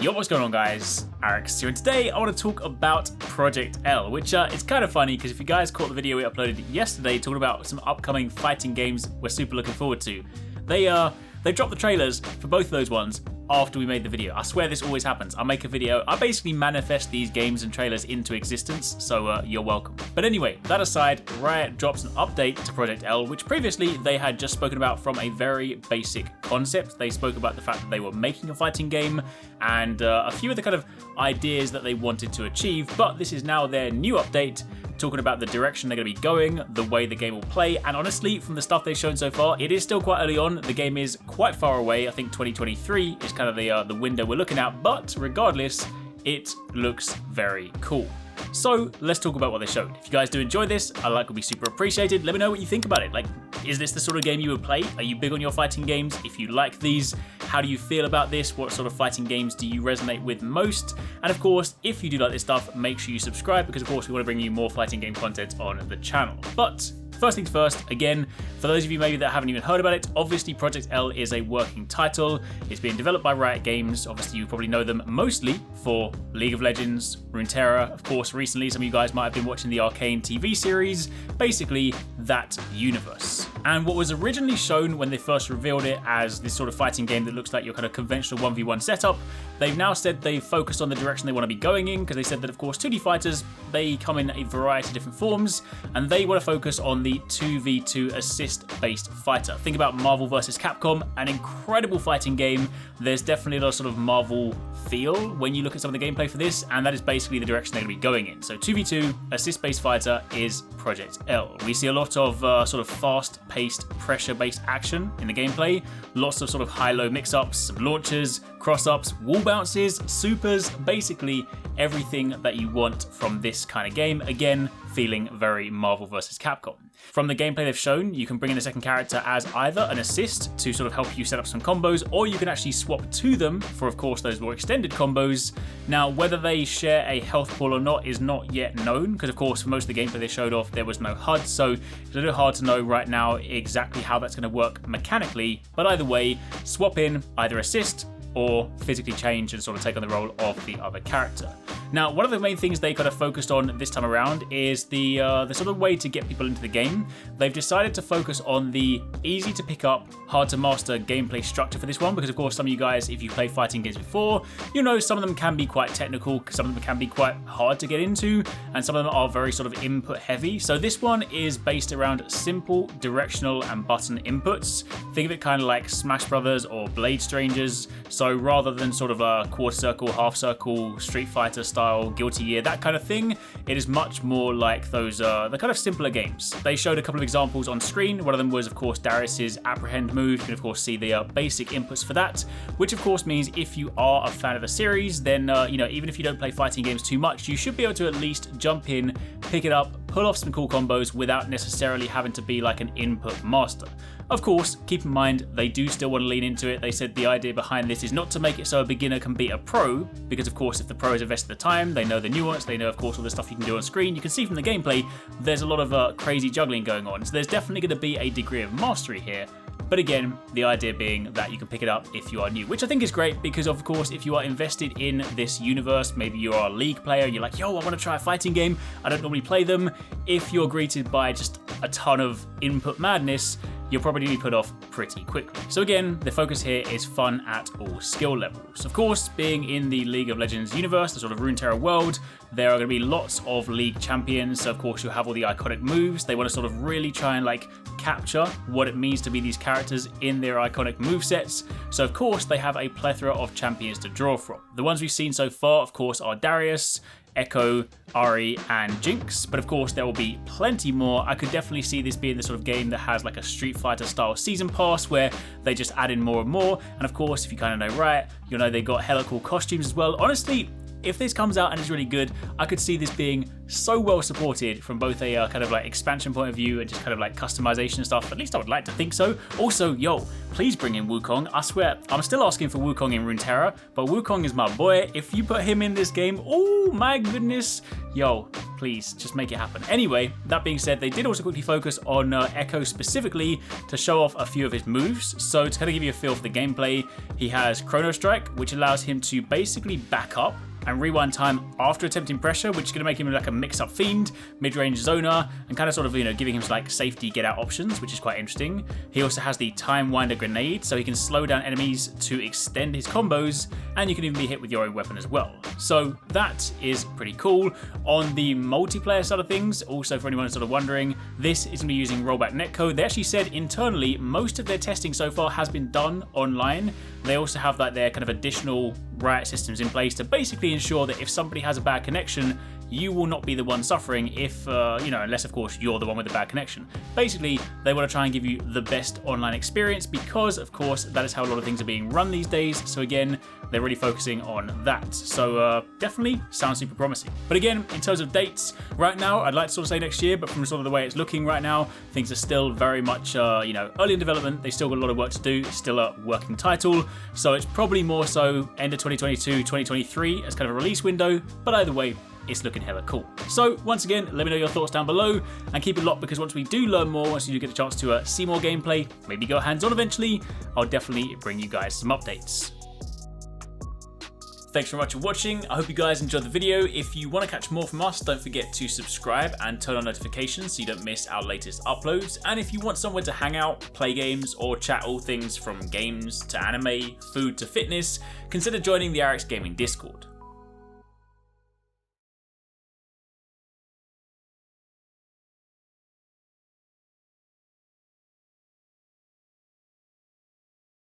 Yo, what's going on guys? HyperX here, and today I want to talk about Project L, which it's kind of funny because if you guys caught the video we uploaded yesterday talking about some upcoming fighting games we're super looking forward to, they dropped the trailers for both of those ones after we made the video. I swear this always happens. I make a video, I basically manifest these games and trailers into existence, so you're welcome. But anyway, that aside, Riot drops an update to Project L, which previously they had just spoken about from a very basic concept. They spoke about the fact that they were making a fighting game and a few of the kind of ideas that they wanted to achieve, but this is now their new update, talking about the direction they're going to be going, the way the game will play, and honestly, from the stuff they've shown so far, it is still quite early on. The game is quite far away. I think 2023 is kind of the window we're looking at, but regardless, it looks very cool. So let's talk about what they showed. If you guys do enjoy this, a like would be super appreciated. Let me know what you think about it. Like, is this the sort of game you would play? Are you big on your fighting games? If you like these, how do you feel about this? What sort of fighting games do you resonate with most? And of course, if you do like this stuff, make sure you subscribe because of course we want to bring you more fighting game content on the channel. But first things first, again, for those of you maybe that haven't even heard about it, obviously Project L is a working title. It's being developed by Riot Games. Obviously you probably know them mostly for League of Legends, Runeterra. Of course, recently some of you guys might have been watching the Arcane TV series, basically that universe. And what was originally shown when they first revealed it as this sort of fighting game that looks like your kind of conventional 1v1 setup, they've now said they've focused on the direction they want to be going in, because they said that of course 2D fighters, they come in a variety of different forms, and they want to focus on the 2v2 assist-based fighter. Think about Marvel vs. Capcom, an incredible fighting game. There's definitely a lot of sort of Marvel feel when you look at some of the gameplay for this, and that is basically the direction they're going to be going in. So 2v2 assist-based fighter is Project L. We see a lot of sort of fast-paced, pressure-based action in the gameplay, lots of sort of high-low mix-ups, some launches, cross-ups, wall bounces, supers, basically everything that you want from this kind of game. Again, feeling very Marvel vs. Capcom. From the gameplay they've shown, you can bring in a second character as either an assist to sort of help you set up some combos, or you can actually swap to them for, of course, those more extended combos. Now, whether they share a health pool or not is not yet known, because of course, for most of the gameplay they showed off, there was no HUD, so it's a little hard to know right now exactly how that's going to work mechanically, but either way, swap in either assist or physically change and sort of take on the role of the other character. Now, one of the main things they kind of focused on this time around is the sort of way to get people into the game. They've decided to focus on the easy to pick up, hard to master gameplay structure for this one, because of course some of you guys, if you play fighting games before, you know some of them can be quite technical, some of them can be quite hard to get into, and some of them are very sort of input heavy. So this one is based around simple directional and button inputs. Think of it kind of like Smash Brothers or Blade Strangers. So rather than sort of a quarter circle, half circle, Street Fighter style, Guilty Gear, that kind of thing, it is much more like those the kind of simpler games. They showed a couple of examples on screen. One of them was of course Darius's apprehend move. You can of course see the basic inputs for that, which of course means if you are a fan of the series, then you know, even if you don't play fighting games too much, you should be able to at least jump in, pick it up, pull off some cool combos without necessarily having to be like an input master. Of course, keep in mind, they do still want to lean into it. They said the idea behind this is not to make it so a beginner can beat a pro, because of course if the pro has invested the time, they know the nuance, they know of course all the stuff you can do on screen. You can see from the gameplay, there's a lot of crazy juggling going on. So there's definitely going to be a degree of mastery here. But again, the idea being that you can pick it up if you are new, which I think is great because of course, if you are invested in this universe, maybe you are a League player, you're like, yo, I want to try a fighting game. I don't normally play them. If you're greeted by just a ton of input madness, you'll probably be put off pretty quickly. So again, the focus here is fun at all skill levels. Of course, being in the League of Legends universe, the sort of Runeterra world, there are going to be lots of League champions. So of course, you'll have all the iconic moves. They want to sort of really try and like capture what it means to be these characters in their iconic movesets. So of course, they have a plethora of champions to draw from. The ones we've seen so far, of course, are Darius, Echo, Ari, and Jinx, but of course there will be plenty more. I could definitely see this being the sort of game that has like a Street Fighter style season pass where they just add in more and more, and of course if you kind of know Riot, you'll know they got hella cool costumes as well. Honestly, if this comes out and is really good, I could see this being so well supported from both a kind of like expansion point of view and just kind of like customization and stuff. At least I would like to think so. Also, yo, please bring in Wukong. I swear, I'm still asking for Wukong in Runeterra, but Wukong is my boy. If you put him in this game, oh my goodness, yo, please just make it happen. Anyway, that being said, they did also quickly focus on Echo specifically to show off a few of his moves. So to kind of give you a feel for the gameplay, he has Chrono Strike, which allows him to basically back up and rewind time after attempting pressure, which is going to make him like a mix-up fiend, mid-range zoner, and kind of sort of, giving him like safety get-out options, which is quite interesting. He also has the Time Winder Grenade, so he can slow down enemies to extend his combos, and you can even be hit with your own weapon as well. So that is pretty cool. On the multiplayer side of things, also for anyone sort of wondering, this is going to be using rollback netcode. They actually said internally, most of their testing so far has been done online. They also have like their kind of additional Riot systems in place to basically ensure that if somebody has a bad connection, you will not be the one suffering if, unless of course you're the one with the bad connection. Basically, they want to try and give you the best online experience because, of course, that is how a lot of things are being run these days. So again, they're really focusing on that. So definitely sounds super promising. But again, in terms of dates, right now, I'd like to sort of say next year, but from sort of the way it's looking right now, things are still very much, early in development. They still got a lot of work to do. It's still a working title. So it's probably more so end of 2022, 2023 as kind of a release window. But either way, it's looking hella cool. So once again, let me know your thoughts down below and keep it locked because once we do learn more, once you do get a chance to see more gameplay, maybe go hands-on eventually, I'll definitely bring you guys some updates. Thanks very much for watching. I hope you guys enjoyed the video. If you want to catch more from us, don't forget to subscribe and turn on notifications so you don't miss our latest uploads. And if you want somewhere to hang out, play games, or chat all things from games to anime, food to fitness, consider joining the HyperX Gaming Discord.